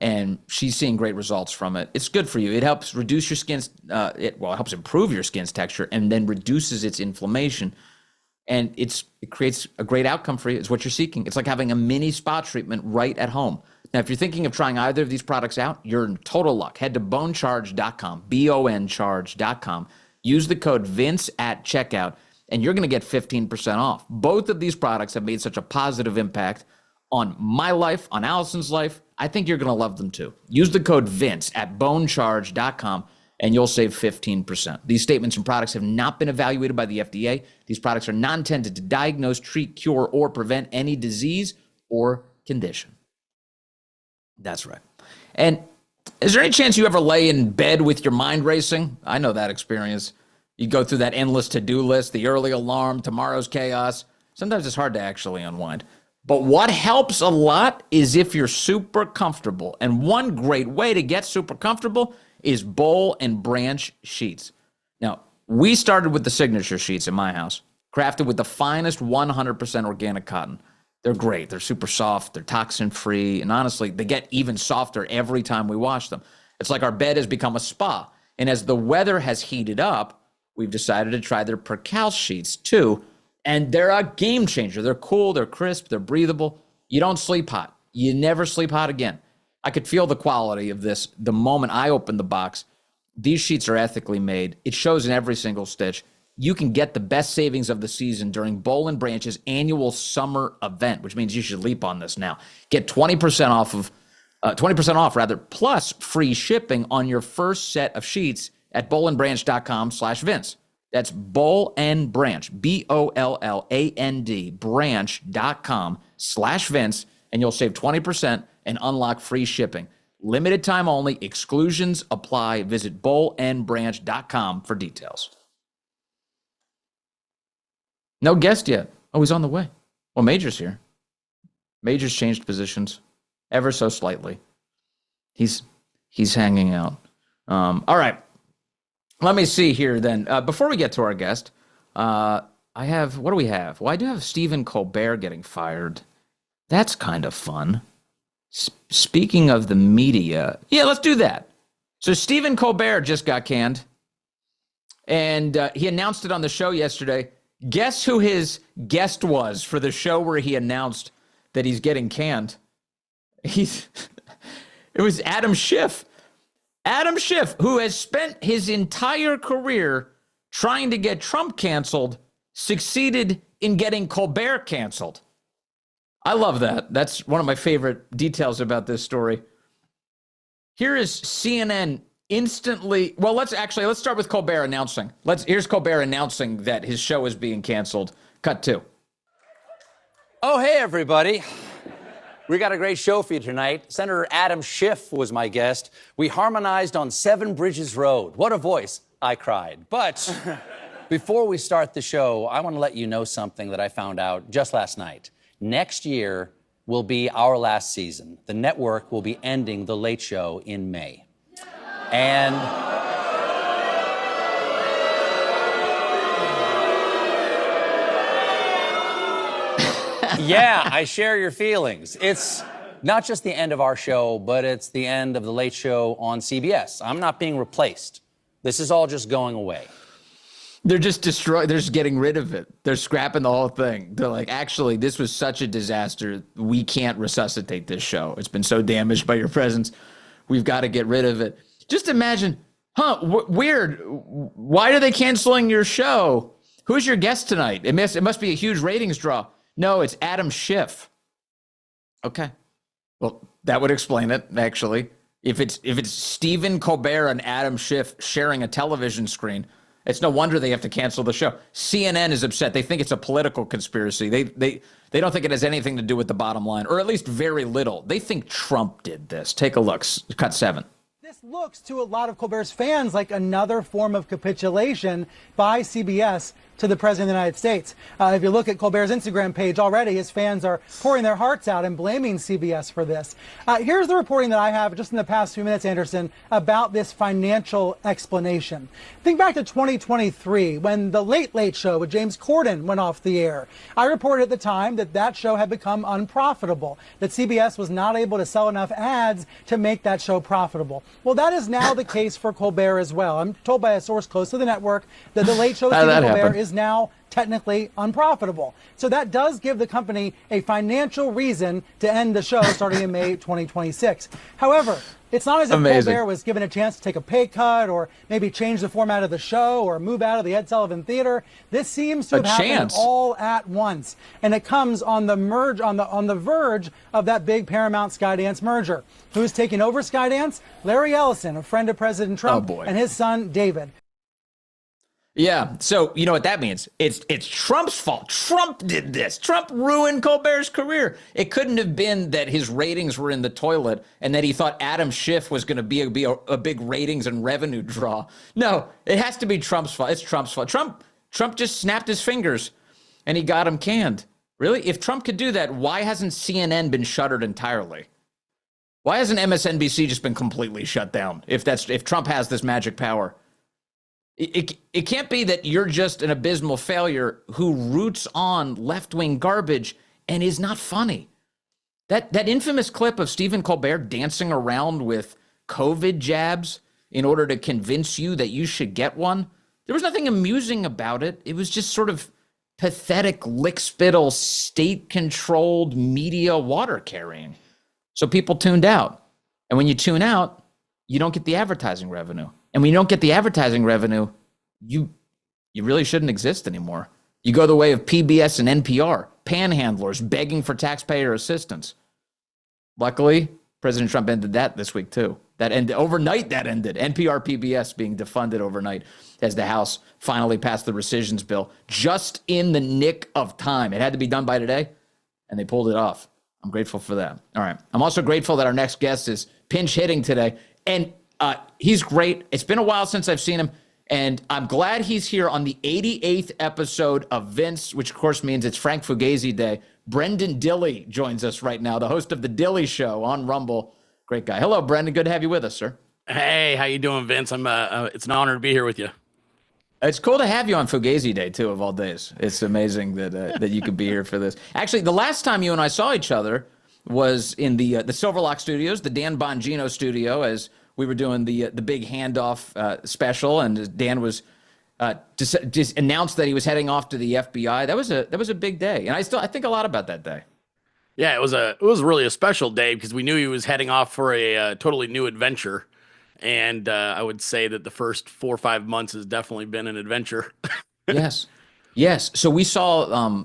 And she's seeing great results from it. It's good for you. It helps reduce your skin's, it helps improve your skin's texture and then reduces its inflammation. And it creates a great outcome for you. It's what you're seeking. It's like having a mini spa treatment right at home. Now, if you're thinking of trying either of these products out, you're in total luck. Head to bonecharge.com, BONcharge.com. Use the code Vince at checkout, and you're going to get 15% off. Both of these products have made such a positive impact on my life, on Allison's life. I think you're going to love them too. Use the code Vince at bonecharge.com, and you'll save 15%. These statements and products have not been evaluated by the FDA. These products are not intended to diagnose, treat, cure, or prevent any disease or condition. That's right. And is there any chance you ever lay in bed with your mind racing? I know that experience. You go through that endless to-do list, the early alarm, tomorrow's chaos. Sometimes it's hard to actually unwind. But what helps a lot is if you're super comfortable. And one great way to get super comfortable is Boll and Branch sheets. Now, we started with the signature sheets in my house, crafted with the finest 100% organic cotton. They're great. They're super soft. They're toxin-free. And honestly, they get even softer every time we wash them. It's like our bed has become a spa. And as the weather has heated up, we've decided to try their Percale sheets too. And they're a game changer. They're cool. They're crisp. They're breathable. You don't sleep hot. You never sleep hot again. I could feel the quality of this the moment I opened the box. These sheets are ethically made. It shows in every single stitch. You can get the best savings of the season during Boll and Branch's annual summer event, which means you should leap on this now. Get 20% off plus free shipping on your first set of sheets at bollandbranch.com/Vince. That's Boll and Branch, BOLLAND, branch.com/Vince, and you'll save 20% and unlock free shipping. Limited time only. Exclusions apply. Visit bollandbranch.com for details. No guest yet. Oh, he's on the way. Well, Major's here. Major's changed positions ever so slightly. He's hanging out. All right. Let me see here then. Before we get to our guest, what do we have? Well, I do have Stephen Colbert getting fired. That's kind of fun. Speaking of the media, yeah, let's do that. So Stephen Colbert just got canned, and he announced it on the show yesterday. Guess who his guest was for the show where he announced that he's getting canned? It was Adam Schiff. Adam Schiff, who has spent his entire career trying to get Trump canceled, succeeded in getting Colbert canceled. I love that. That's one of my favorite details about this story. Here is CNN instantly. Well, let's start with Colbert announcing. Here's Colbert announcing that his show is being canceled. Cut 2. Oh, hey, everybody. We got a great show for you tonight. Senator Adam Schiff was my guest. We harmonized on 7 Bridges Road. What a voice. I cried. But before we start the show, I want to let you know something that I found out just last night. Next year will be our last season. The network will be ending The Late Show in May. And yeah, I share your feelings. It's not just the end of our show, but it's the end of The Late Show on CBS. I'm not being replaced. This is all just going away. They're just destroy. They're just getting rid of it. They're scrapping the whole thing. They're like, actually, this was such a disaster. We can't resuscitate this show. It's been so damaged by your presence. We've got to get rid of it. Just imagine, weird. Why are they canceling your show? Who's your guest tonight? It must be a huge ratings draw. No, it's Adam Schiff. Okay. Well, that would explain it, actually. If it's Stephen Colbert and Adam Schiff sharing a television screen, it's no wonder they have to cancel the show. CNN is upset. They think it's a political conspiracy. They don't think it has anything to do with the bottom line, or at least very little. They think Trump did this. Take a look. Cut 7. This looks to a lot of Colbert's fans like another form of capitulation by CBS to the President of the United States. If you look at Colbert's Instagram page already, his fans are pouring their hearts out and blaming CBS for this. Here's the reporting that I have just in the past few minutes, Anderson, about this financial explanation. Think back to 2023 when the Late Late Show with James Corden went off the air. I reported at the time that that show had become unprofitable, that CBS was not able to sell enough ads to make that show profitable. Well, that is now the case for Colbert as well. I'm told by a source close to the network that the Late Show with Stephen Colbert is now technically unprofitable. So that does give the company a financial reason to end the show starting in May 2026. However, it's not as if Colbert was given a chance to take a pay cut or maybe change the format of the show or move out of the Ed Sullivan Theater. This seems to have happened all at once, and it comes on the verge of that big Paramount Skydance merger. Who's taking over Skydance? Larry Ellison, a friend of President Trump, and his son David. Yeah, so you know what that means? It's Trump's fault. Trump did this. Trump ruined Colbert's career. It couldn't have been that his ratings were in the toilet and that he thought Adam Schiff was going to be a big ratings and revenue draw. No, it has to be Trump's fault. It's Trump's fault. Trump just snapped his fingers and he got him canned. Really? If Trump could do that, why hasn't CNN been shuttered entirely? Why hasn't MSNBC just been completely shut down if Trump has this magic power? It can't be that you're just an abysmal failure who roots on left-wing garbage and is not funny. That infamous clip of Stephen Colbert dancing around with COVID jabs in order to convince you that you should get one, there was nothing amusing about it. It was just sort of pathetic, lickspittle, state-controlled media water carrying. So people tuned out. And when you tune out, you don't get the advertising revenue. And when you don't get the advertising revenue, you really shouldn't exist anymore. You go the way of PBS and NPR, panhandlers begging for taxpayer assistance. Luckily, President Trump ended that this week too. Overnight that ended. NPR, PBS being defunded overnight as the House finally passed the rescissions bill just in the nick of time. It had to be done by today, and they pulled it off. I'm grateful for that. All right. I'm also grateful that our next guest is pinch hitting today, and he's great. It's been a while since I've seen him, and I'm glad he's here on the 88th episode of Vince, which of course means it's Frank Fugazi Day. Brendan Dilley joins us right now, the host of The Dilley Show on Rumble. Great guy. Hello, Brendan. Good to have you with us, sir. Hey, how you doing, Vince? It's an honor to be here with you. It's cool to have you on Fugazi Day, too, of all days. It's amazing that you could be here for this. Actually, the last time you and I saw each other was in the Silverlock Studios, the Dan Bongino studio, as we were doing the big handoff special, and Dan was just announced that he was heading off to the FBI. That was a big day, and I think a lot about that day. Yeah, it was really a special day because we knew he was heading off for a totally new adventure, and I would say that the first 4 or 5 months has definitely been an adventure. Yes. So we saw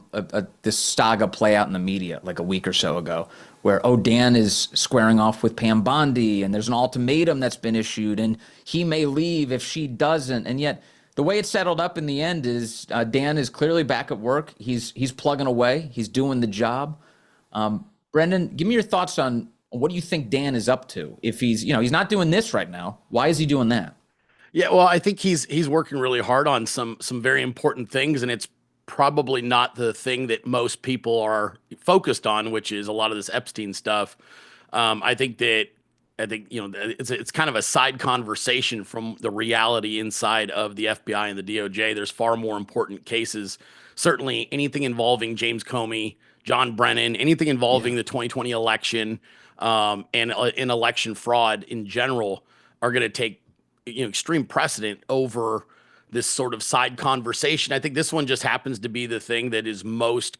this saga play out in the media like a week or so ago, where Dan is squaring off with Pam Bondi, and there's an ultimatum that's been issued, and he may leave if she doesn't. And yet, the way it settled up in the end is Dan is clearly back at work. He's plugging away. He's doing the job. Brendan, give me your thoughts on what do you think Dan is up to? If he's not doing this right now, why is he doing that? Yeah, well, I think he's working really hard on some very important things, and it's probably not the thing that most people are focused on, which is a lot of this Epstein stuff. I think it's kind of a side conversation from the reality inside of the FBI and the DOJ. There's far more important cases. Certainly, anything involving James Comey, John Brennan, anything involving the 2020 election, and in election fraud in general are going to take extreme precedent over this sort of side conversation. I think this one just happens to be the thing that is most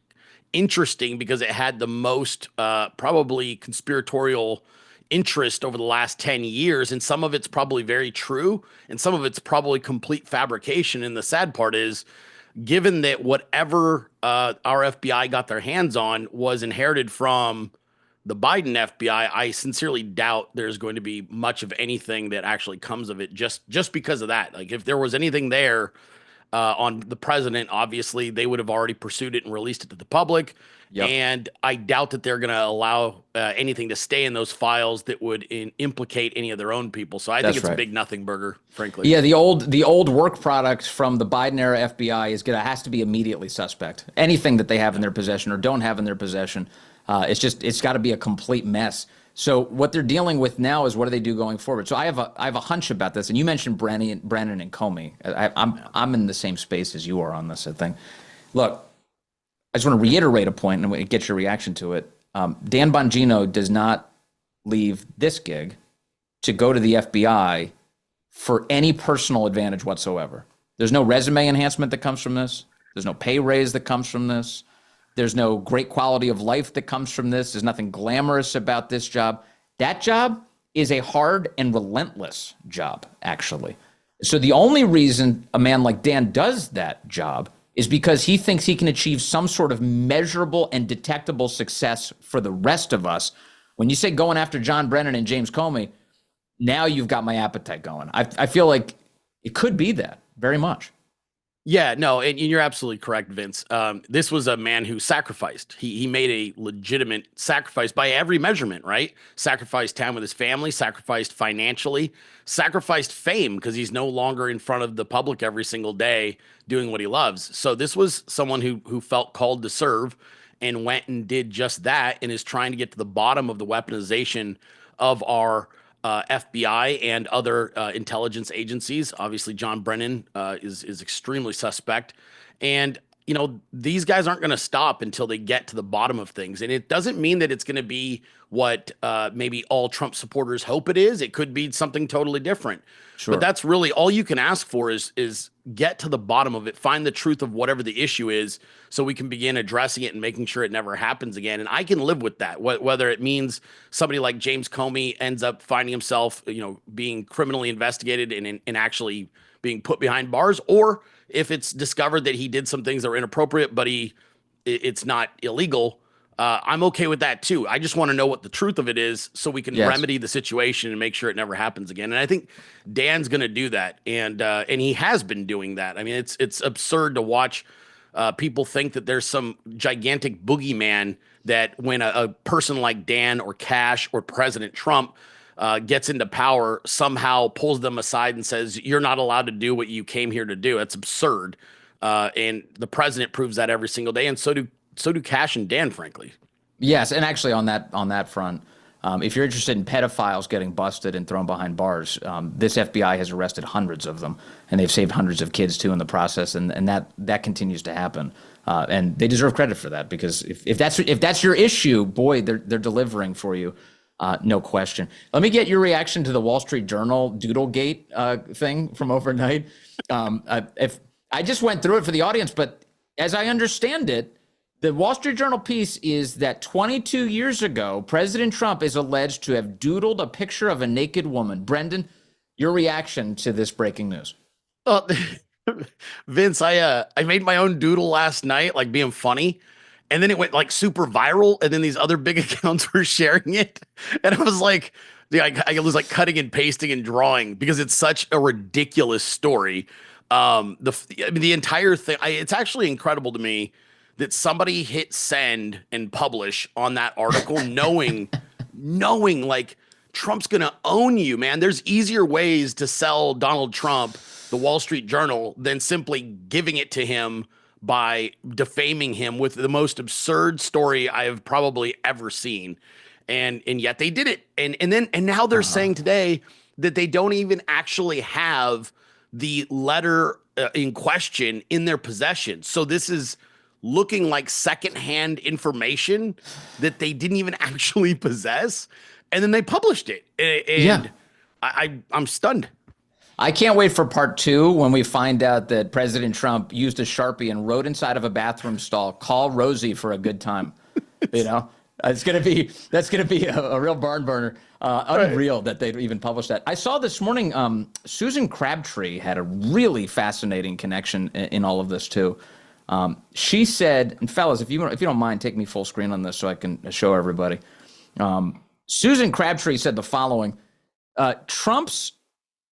interesting because it had the most probably conspiratorial interest over the last 10 years. And some of it's probably very true, and some of it's probably complete fabrication. And the sad part is, given that whatever our FBI got their hands on was inherited from the Biden FBI, I sincerely doubt there's going to be much of anything that actually comes of it just because of that. Like, if there was anything there on the president, obviously they would have already pursued it and released it to the public. Yep. And I doubt that they're going to allow anything to stay in those files that would implicate any of their own people. So I think it's a big nothing burger, frankly. Yeah, the old work product from the Biden era FBI has to be immediately suspect. Anything that they have in their possession or don't have in their possession, it's got to be a complete mess. So what they're dealing with now is, what do they do going forward? So I have a hunch about this, and you mentioned Brennan and Comey. I'm in the same space as you are on this, I think. Look, I just want to reiterate a point and get your reaction to it. Dan Bongino does not leave this gig to go to the FBI for any personal advantage whatsoever. There's no resume enhancement that comes from this. There's no pay raise that comes from this. There's no great quality of life that comes from this. There's nothing glamorous about this job. That job is a hard and relentless job, actually. So the only reason a man like Dan does that job is because he thinks he can achieve some sort of measurable and detectable success for the rest of us. When you say going after John Brennan and James Comey, now you've got my appetite going. I feel like it could be that very much. Yeah, no, and you're absolutely correct, Vince. This was a man who sacrificed. He made a legitimate sacrifice by every measurement, right? Sacrificed time with his family, sacrificed financially, sacrificed fame because he's no longer in front of the public every single day doing what he loves. So this was someone who felt called to serve and went and did just that, and is trying to get to the bottom of the weaponization of our FBI and other intelligence agencies. Obviously, John Brennan is extremely suspect. And, these guys aren't going to stop until they get to the bottom of things. And it doesn't mean that it's going to be what maybe all Trump supporters hope it is. It could be something totally different. Sure. But that's really all you can ask for is get to the bottom of it, find the truth of whatever the issue is, so we can begin addressing it and making sure it never happens again. And I can live with that, whether it means somebody like James Comey ends up finding himself, being criminally investigated and actually being put behind bars, or if it's discovered that he did some things that were inappropriate, but it's not illegal. I'm okay with that too. I just want to know what the truth of it is so we can remedy the situation and make sure it never happens again. And I think Dan's going to do that. And he has been doing that. I mean, it's absurd to watch people think that there's some gigantic boogeyman that when a person like Dan or Cash or President Trump gets into power, somehow pulls them aside and says, you're not allowed to do what you came here to do. That's absurd. And the president proves that every single day. And so do Cash and Dan, frankly. Yes, and actually on that front, if you're interested in pedophiles getting busted and thrown behind bars, this FBI has arrested hundreds of them, and they've saved hundreds of kids too in the process, and that continues to happen. And they deserve credit for that, because if that's your issue, boy, they're delivering for you, no question. Let me get your reaction to the Wall Street Journal Doodlegate thing from overnight. If I just went through it for the audience, but as I understand it, the Wall Street Journal piece is that 22 years ago, President Trump is alleged to have doodled a picture of a naked woman. Brendan, your reaction to this breaking news? Oh, Vince, I made my own doodle last night, like being funny, and then it went like super viral, and then these other big accounts were sharing it, and I was like, I was like cutting and pasting and drawing because it's such a ridiculous story. The entire thing, it's actually incredible to me that somebody hit send and publish on that article knowing like Trump's going to own you, man. There's easier ways to sell Donald Trump, the Wall Street Journal, than simply giving it to him by defaming him with the most absurd story I have probably ever seen. And yet they did it. And now they're saying today that they don't even actually have the letter in question in their possession. So this is looking like secondhand information that they didn't even actually possess. And then they published it. And I'm stunned. I can't wait for part 2 when we find out that President Trump used a Sharpie and wrote inside of a bathroom stall, "Call Rosie for a good time." You know, that's going to be a real barn burner. Unreal that they'd even published that. I saw this morning, Susan Crabtree had a really fascinating connection in all of this too. She said, and fellas, if you don't mind, take me full screen on this so I can show everybody. Susan Crabtree said the following: Trump's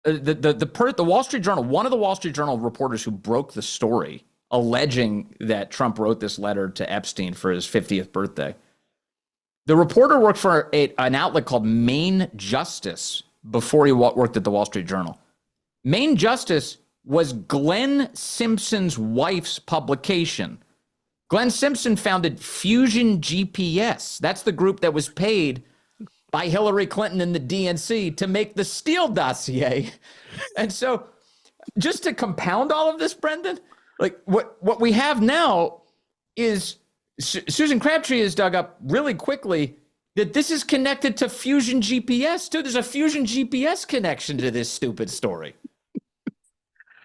the Wall Street Journal, one of the Wall Street Journal reporters who broke the story, alleging that Trump wrote this letter to Epstein for his 50th birthday. The reporter worked for an outlet called Main Justice before he worked at the Wall Street Journal. Main Justice was Glenn Simpson's wife's publication. Glenn Simpson founded Fusion GPS. That's the group that was paid by Hillary Clinton and the DNC to make the Steele dossier. And so just to compound all of this, Brendan, like what we have now is Susan Crabtree has dug up really quickly that this is connected to Fusion GPS too. There's a Fusion GPS connection to this stupid story.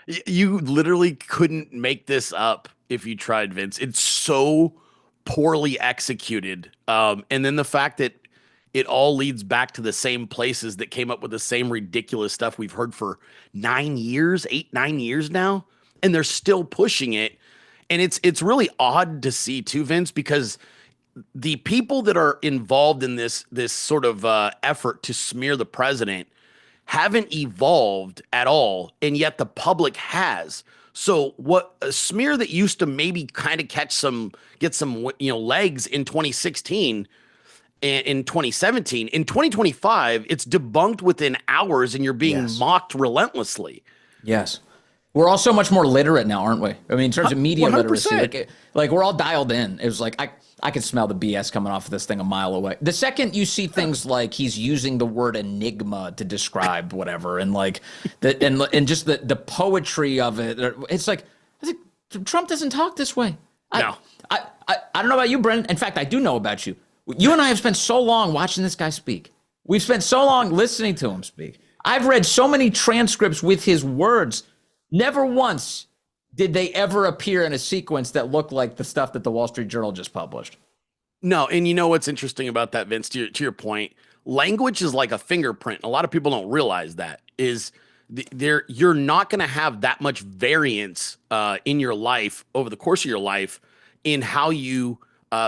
You literally couldn't make this up if you tried, Vince. It's so poorly executed. And then the fact that it all leads back to the same places that came up with the same ridiculous stuff we've heard for 9 years, 9 years now, and they're still pushing it. And it's really odd to see too, Vince, because the people that are involved in this sort of effort to smear the president haven't evolved at all, and yet the public has. So what a smear that used to maybe kind of get some legs in 2016 and in 2017, in 2025 it's debunked within hours, and you're being mocked relentlessly. Yes. We're all so much more literate now, aren't we? I mean, in terms of media 100%. literacy, like we're all dialed in. It was like, I can smell the BS coming off of this thing a mile away. The second you see things like he's using the word enigma to describe whatever, and like and just the poetry of it, it's like Trump doesn't talk this way. No. I don't know about you, Brendan. In fact, I do know about you. You and I have spent so long watching this guy speak. We've spent so long listening to him speak. I've read so many transcripts with his words. Never once did they ever appear in a sequence that looked like the stuff that the Wall Street Journal just published. No, and you know what's interesting about that, Vince, to your point, language is like a fingerprint. A lot of people don't realize that you're not going to have that much variance in your life over the course of your life in how you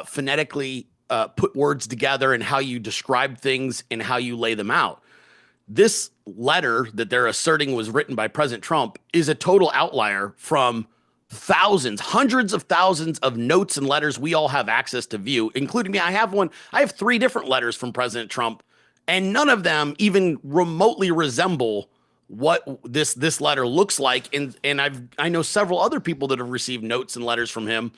phonetically put words together and how you describe things and how you lay them out. This letter that they're asserting was written by President Trump is a total outlier from thousands, hundreds of thousands of notes and letters we all have access to view, including me. I have 3 different letters from President Trump, and none of them even remotely resemble what this letter looks like. And I know several other people that have received notes and letters from him.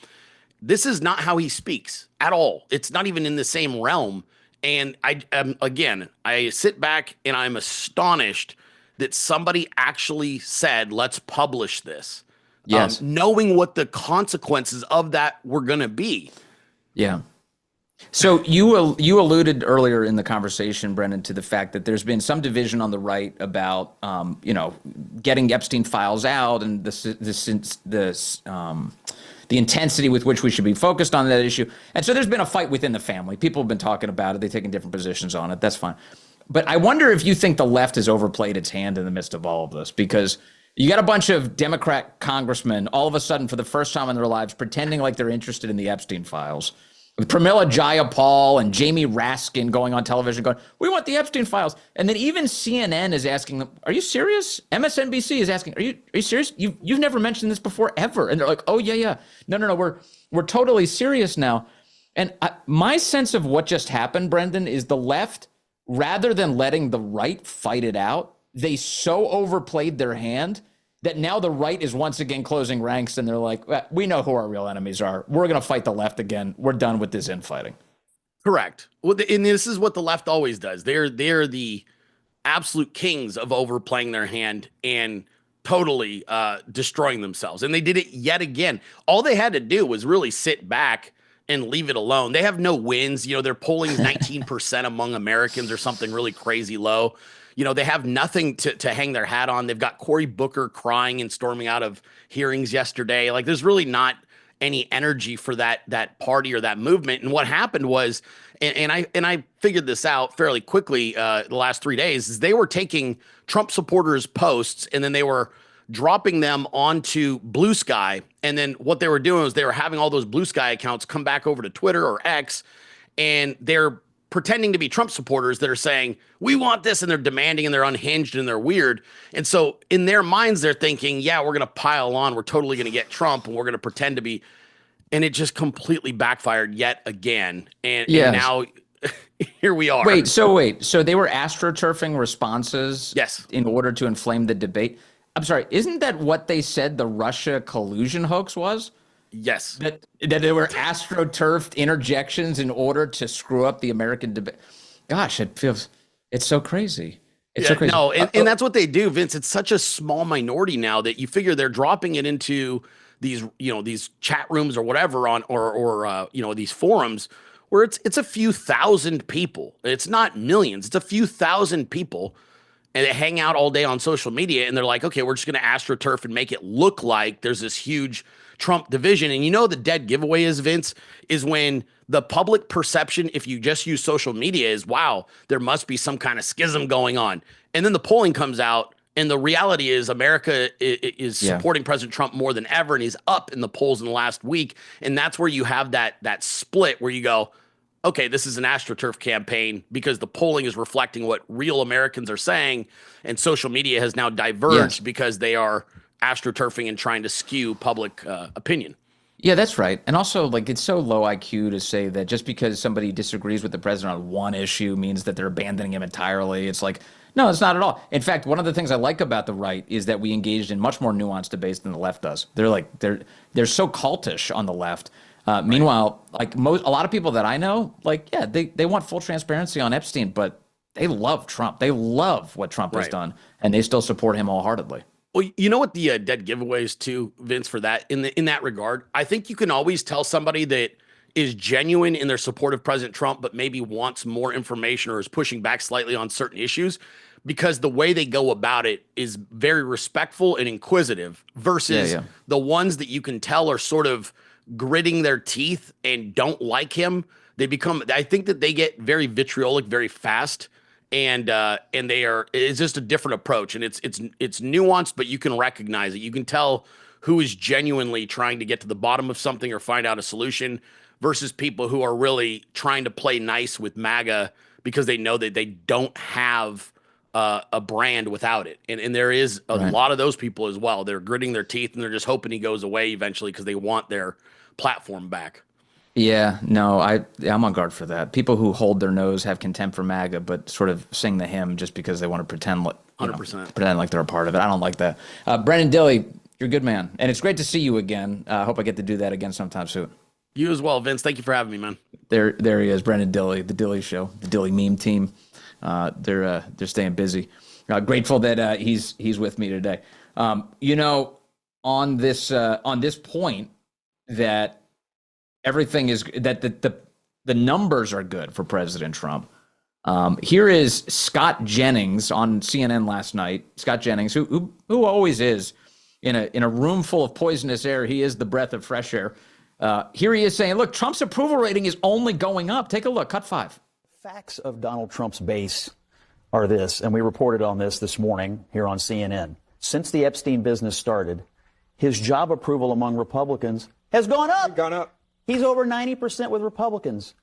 This is not how he speaks at all. It's not even in the same realm. And I sit back and I'm astonished that somebody actually said, let's publish this. Yes. Knowing what the consequences of that were going to be. Yeah. So you alluded earlier in the conversation, Brendan, to the fact that there's been some division on the right about, getting Epstein files out and the intensity with which we should be focused on that issue. And so there's been a fight within the family. People have been talking about it. They've taken different positions on it. That's fine. But I wonder if you think the left has overplayed its hand in the midst of all of this, because you got a bunch of Democrat congressmen all of a sudden for the first time in their lives pretending like they're interested in the Epstein files. With Pramila Jayapal and Jamie Raskin going on television going, we want the Epstein files. And then even CNN is asking them, are you serious? MSNBC is asking, are you serious? You've never mentioned this before ever. And they're like, oh, yeah. No, we're totally serious now. And my sense of what just happened, Brendan, is the left, rather than letting the right fight it out, they so overplayed their hand that now the right is once again closing ranks, and they're like, we know who our real enemies are. We're going to fight the left again. We're done with this infighting. Correct. Well, and this is what the left always does. They're the absolute kings of overplaying their hand and totally destroying themselves. And they did it yet again. All they had to do was really sit back and leave it alone. They have no wins. Their polling is 19% among Americans or something really crazy low. You know, they have nothing to hang their hat on. They've got Cory Booker crying and storming out of hearings yesterday. Like, there's really not any energy for that party or that movement. And what happened was, and I figured this out fairly quickly the last 3 days, is they were taking Trump supporters' posts and then they were dropping them onto Blue Sky. And then what they were doing was they were having all those Blue Sky accounts come back over to Twitter or X, and they're pretending to be Trump supporters that are saying, we want this, and they're demanding, and they're unhinged, and they're weird. And so in their minds, they're thinking, yeah, we're going to pile on. We're totally going to get Trump, and we're going to pretend to be. And it just completely backfired yet again. And now here we are. Wait, so they were astroturfing responses in order to inflame the debate? I'm sorry, isn't that what they said the Russia collusion hoax was? Yes. That there were astroturfed interjections in order to screw up the American debate. Gosh, it's so crazy. It's so crazy. No, and that's what they do, Vince. It's such a small minority now that you figure they're dropping it into these, these chat rooms or whatever or these forums where it's a few thousand people. It's not millions. It's a few thousand people. And they hang out all day on social media, and they're like, okay, we're just going to astroturf and make it look like there's this huge Trump division. And the dead giveaway is, Vince, is when the public perception, if you just use social media, is, wow, there must be some kind of schism going on. And then the polling comes out, and the reality is America is supporting President Trump more than ever, and he's up in the polls in the last week. And that's where you have that split where you go, okay, this is an astroturf campaign because the polling is reflecting what real Americans are saying, and social media has now diverged because they are astroturfing and trying to skew public opinion. Yeah, that's right. And also, like, it's so low IQ to say that just because somebody disagrees with the president on one issue means that they're abandoning him entirely. It's like, no, it's not at all. In fact, one of the things I like about the right is that we engaged in much more nuanced debates than the left does. They're so cultish on the left. Meanwhile, like a lot of people that I know, they want full transparency on Epstein, but they love Trump. They love what Trump has done, and they still support him wholeheartedly. Well, you know what the dead giveaways too, Vince, for that in that regard, I think you can always tell somebody that is genuine in their support of President Trump, but maybe wants more information or is pushing back slightly on certain issues, because the way they go about it is very respectful and inquisitive versus the ones that you can tell are sort of gritting their teeth and don't like him. I think that they get very vitriolic very fast, and it's just a different approach, and it's nuanced, but you can recognize it. You can tell who is genuinely trying to get to the bottom of something or find out a solution versus people who are really trying to play nice with MAGA because they know that they don't have a brand without it. And there is a lot of those people as well. They're gritting their teeth and they're just hoping he goes away eventually because they want their platform back. Yeah, no, I'm on guard for that. People who hold their nose, have contempt for MAGA, but sort of sing the hymn just because they want to pretend like 100% pretend like they're a part of it. I don't like that. Brendan Dilley, you're a good man, and it's great to see you again. I hope I get to do that again sometime soon. You as well, Vince. Thank you for having me, man. There he is, Brendan Dilley, the Dilley Show, the Dilley meme team. They're staying busy. Grateful that he's with me today. On this point that everything is that the numbers are good for President Trump. Here is Scott Jennings on CNN last night. Scott Jennings, who always is in a room full of poisonous air. He is the breath of fresh air. Here he is saying, look, Trump's approval rating is only going up. Take a look. Cut 5. Facts of Donald Trump's base are this, and we reported on this morning here on CNN. Since the Epstein business started, his job approval among Republicans has gone up. He's over 90% with Republicans.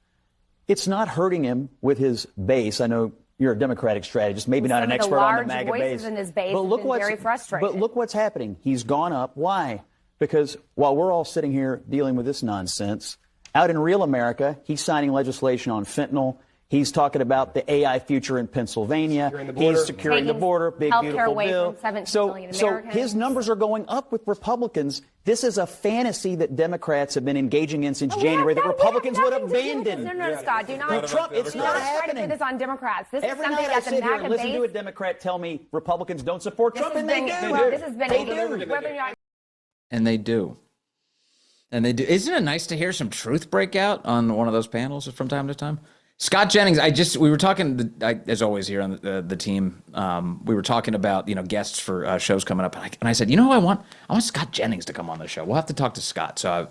It's not hurting him with his base. I know you're a Democratic strategist, maybe not an expert on the MAGA base. In his base but look what's very frustrating. But look what's happening. He's gone up. Why? Because while we're all sitting here dealing with this nonsense, out in real America, he's signing legislation on fentanyl. He's talking about the AI future in Pennsylvania. He's securing the border. Big, beautiful bill. So his numbers are going up with Republicans. This is a fantasy that Democrats have been engaging in since January that Republicans would abandon. No, Scott, do not. Trump, it's not happening. Try to put this on Democrats. This Every is something night I that's sit a here and MAGA listen to a base. Democrat tell me Republicans don't support Trump, and they do. This has been And they do. And they do. Isn't it nice to hear some truth break out on one of those panels from time to time? Scott Jennings, we were talking, as always here on the team, we were talking about, guests for shows coming up. And I said, you know who I want? I want Scott Jennings to come on the show. We'll have to talk to Scott. So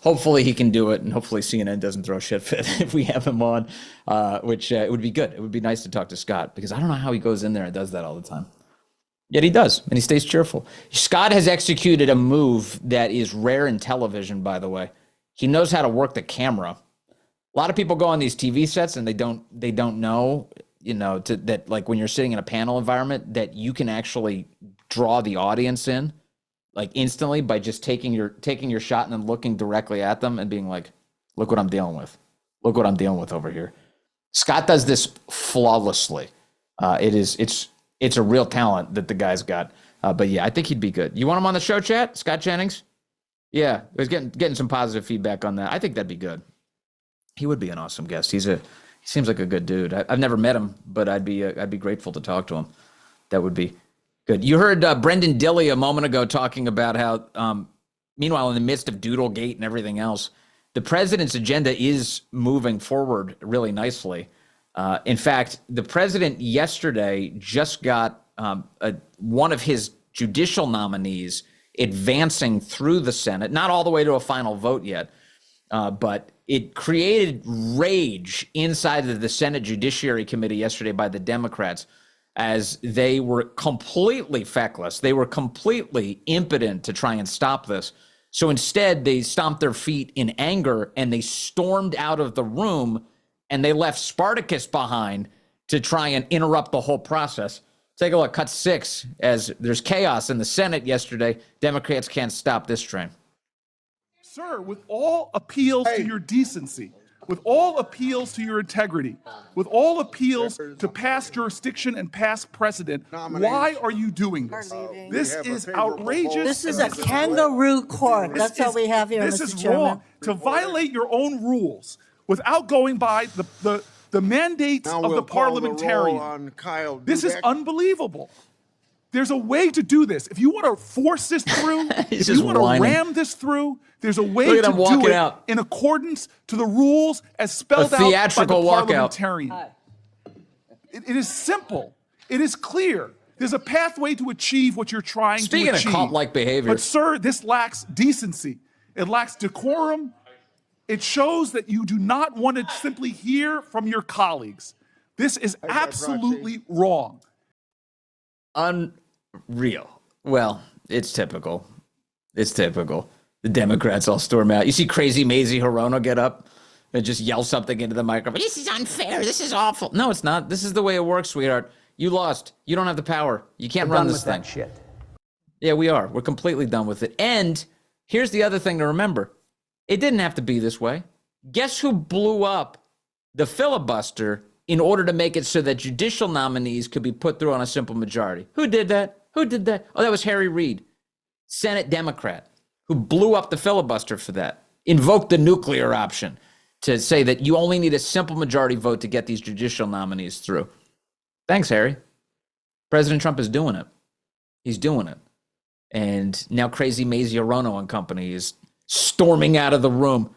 hopefully he can do it. And hopefully CNN doesn't throw a shit fit if we have him on, which it would be good. It would be nice to talk to Scott because I don't know how he goes in there and does that all the time. Yet he does, and he stays cheerful. Scott has executed a move that is rare in television, by the way. He knows how to work the camera. A lot of people go on these TV sets and they don't know, that like when you're sitting in a panel environment that you can actually draw the audience in like instantly by just taking your shot and then looking directly at them and being like, look what I'm dealing with. Look what I'm dealing with over here. Scott does this flawlessly. It's a real talent that the guy's got. But yeah, I think he'd be good. You want him on the show, chat? Scott Jennings? Yeah, I was getting some positive feedback on that. I think that'd be good. He would be an awesome guest. He seems like a good dude. I've never met him, but I'd be grateful to talk to him. That would be good. You heard Brendan Dilley a moment ago talking about how, meanwhile, in the midst of Doodlegate and everything else, the president's agenda is moving forward really nicely. In fact, the president yesterday just got one of his judicial nominees advancing through the Senate, not all the way to a final vote yet, but it created rage inside of the Senate Judiciary Committee yesterday by the Democrats as they were completely feckless. They were completely impotent to try and stop this. So instead, they stomped their feet in anger and they stormed out of the room and they left Spartacus behind to try and interrupt the whole process. Take a look, cut 6, as there's chaos in the Senate yesterday. Democrats can't stop this train. Sir, with all appeals to your decency, with all appeals to your integrity, with all appeals to past jurisdiction and past precedent, why are you doing this? This is outrageous. This is a kangaroo court. That's all we have here, This Mr. is Chairman. wrong. To violate your own rules without going by the mandates of the parliamentarian. This is unbelievable. There's a way to do this. If you want to force this through, if you want to ram this through, there's a way to do it in accordance to the rules as spelled out by the parliamentarian. It is simple. It is clear. There's a pathway to achieve what you're trying to achieve. Speaking of cult-like behavior. But, sir, this lacks decency. It lacks decorum. It shows that you do not want to simply hear from your colleagues. This is absolutely wrong. Unreal. Well, it's typical. It's typical. The Democrats all storm out. You see crazy Mazie Hirono get up and just yell something into the microphone. This is unfair. This is awful. No, it's not. This is the way it works, sweetheart. You lost. You don't have the power. You can't run this thing. That shit. Yeah, we are. We're completely done with it. And here's the other thing to remember. It didn't have to be this way. Guess who blew up the filibuster in order to make it so that judicial nominees could be put through on a simple majority? Who did that? Who did that? Oh, that was Harry Reid, Senate Democrat, who blew up the filibuster for that, invoked the nuclear option to say that you only need a simple majority vote to get these judicial nominees through. Thanks, Harry. President Trump is doing it. He's doing it. And now crazy Mazie Hirono and company is storming out of the room,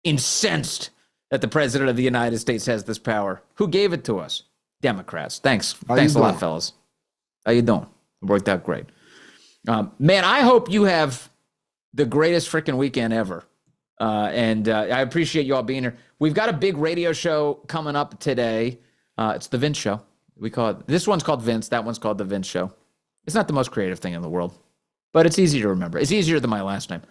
incensed that the president of the United States has this power. Who gave it to us? Democrats. Thanks. Thanks a lot, fellas. How you doing? It worked out great. Man, I hope you have the greatest freaking weekend ever. And I appreciate you all being here. We've got a big radio show coming up today. It's the Vince Show. We call it. This one's called Vince. That one's called the Vince Show. It's not the most creative thing in the world, but it's easy to remember. It's easier than my last name.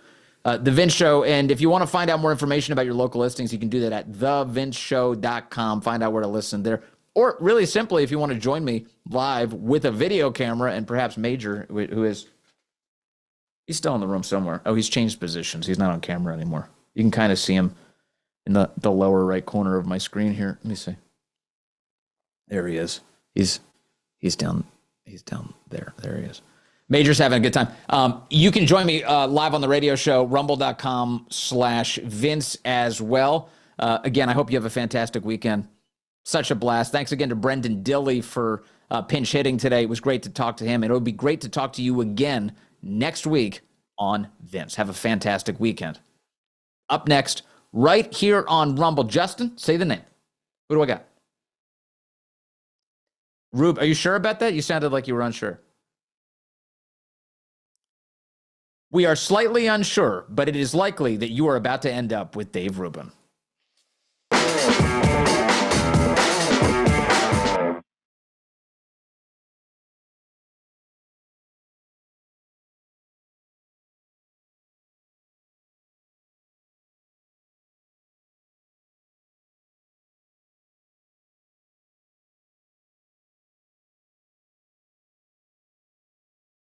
The Vince Show. And if you want to find out more information about your local listings, you can do that at thevinceshow.com. Find out where to listen there. Or really simply, if you want to join me live with a video camera and perhaps Major, who is, he's still in the room somewhere. Oh, he's changed positions. He's not on camera anymore. You can kind of see him in the lower right corner of my screen here. Let me see. There he is. He's down there. There he is. Major's having a good time. You can join me live on the radio show, rumble.com/Vince as well. Again, I hope you have a fantastic weekend. Such a blast. Thanks again to Brendan Dilley for pinch hitting today. It was great to talk to him. And it would be great to talk to you again next week on Vince. Have a fantastic weekend. Up next, right here on Rumble. Justin, say the name. Who do I got? Rube, are you sure about that? You sounded like you were unsure. We are slightly unsure, but it is likely that you are about to end up with Dave Rubin.